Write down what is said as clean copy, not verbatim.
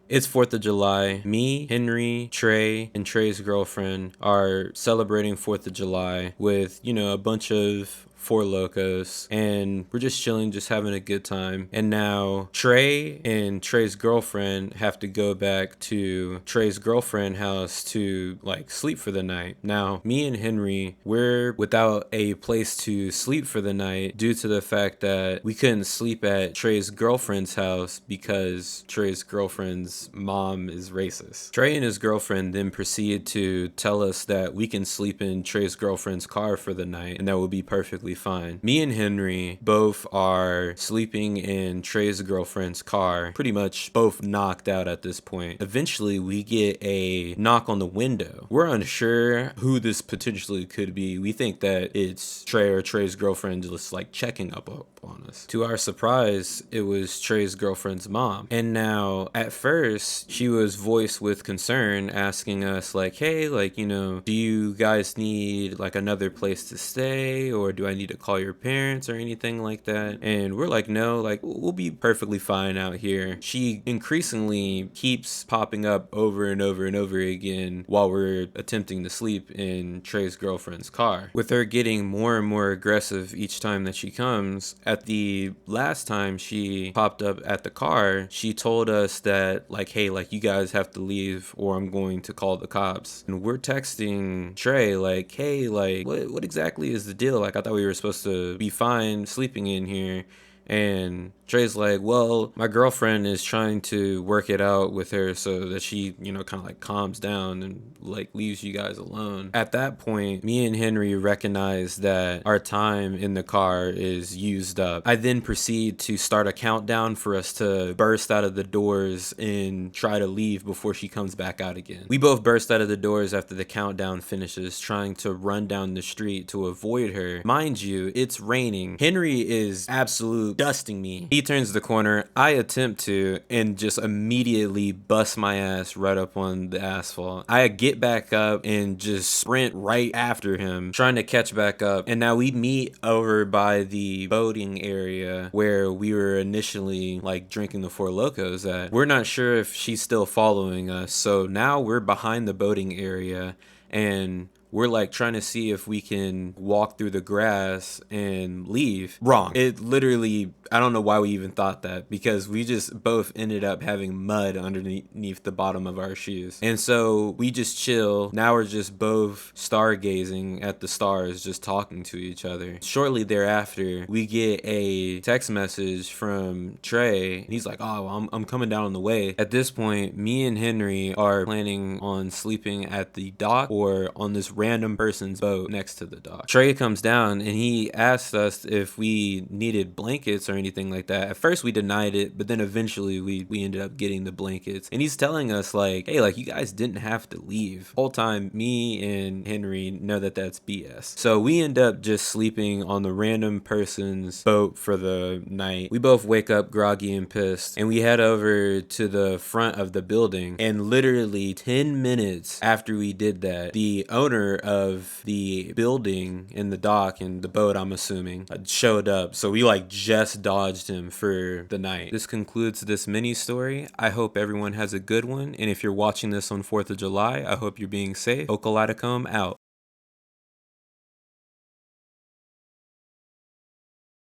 It's 4th of July. Me, Henry, Trey, and Trey's girlfriend are celebrating 4th of July with, a bunch of Four Locos, and we're just chilling, just having a good time. And now Trey and Trey's girlfriend have to go back to Trey's girlfriend's house to like sleep for the night. Now, me and Henry, we're without a place to sleep for the night due to the fact that we couldn't sleep at Trey's girlfriend's house because Trey's girlfriend's mom is racist. Trey and his girlfriend then proceeded to tell us that we can sleep in Trey's girlfriend's car for the night and that will be perfectly fine. Me and Henry both are sleeping in Trey's girlfriend's car, pretty much both knocked out at this point. Eventually, we get a knock on the window. We're unsure who this potentially could be. We think that it's Trey or Trey's girlfriend just like checking up on us. To our surprise, it was Trey's girlfriend's mom. And now, at first, she was voiced with concern, asking us like, hey, like, do you guys need like another place to stay, or do I need to call your parents or anything like that? And we're like, no, like we'll be perfectly fine out here. She increasingly keeps popping up over and over and over again while we're attempting to sleep in Trey's girlfriend's car, with her getting more and more aggressive each time that she comes. At the last time she popped up at the car, she told us that like, hey, like you guys have to leave or I'm going to call the cops. And we're texting Trey like, hey, like what exactly is the deal? Like I thought we were supposed to be fine sleeping in here. And Trey's like, well, my girlfriend is trying to work it out with her so that she, kind of like calms down and like leaves you guys alone. At that point, me and Henry recognize that our time in the car is used up. I then proceed to start a countdown for us to burst out of the doors and try to leave before she comes back out again. We both burst out of the doors after the countdown finishes, trying to run down the street to avoid her. Mind you, it's raining. Henry is absolute dusting me. He turns the corner, I attempt to, and just immediately bust my ass right up on the asphalt. I get back up and just sprint right after him, trying to catch back up. And now we meet over by the boating area where we were initially like drinking the Four Locos at. We're not sure if she's still following us, so now we're behind the boating area and we're like trying to see if we can walk through the grass and leave. Wrong. It literally, I don't know why we even thought that, because we just both ended up having mud underneath the bottom of our shoes. And so we just chill. Now we're just both stargazing at the stars, just talking to each other. Shortly thereafter, we get a text message from Trey. He's like, oh, I'm coming down on the way. At this point, me and Henry are planning on sleeping at the dock or on this random person's boat next to the dock. Trey comes down and he asked us if we needed blankets or anything like that. At first we denied it, but then eventually we ended up getting the blankets. And he's telling us like, hey, like you guys didn't have to leave. Whole time me and Henry know that that's BS. So we end up just sleeping on the random person's boat for the night. We both wake up groggy and pissed, and we head over to the front of the building. And literally 10 minutes after we did that, the owner of the building in the dock and the boat, I'm assuming, showed up. So we like just dodged him for the night. This concludes this mini story. I hope everyone has a good one. And if you're watching this on 4th of July, I hope you're being safe. Okaleidocomb out.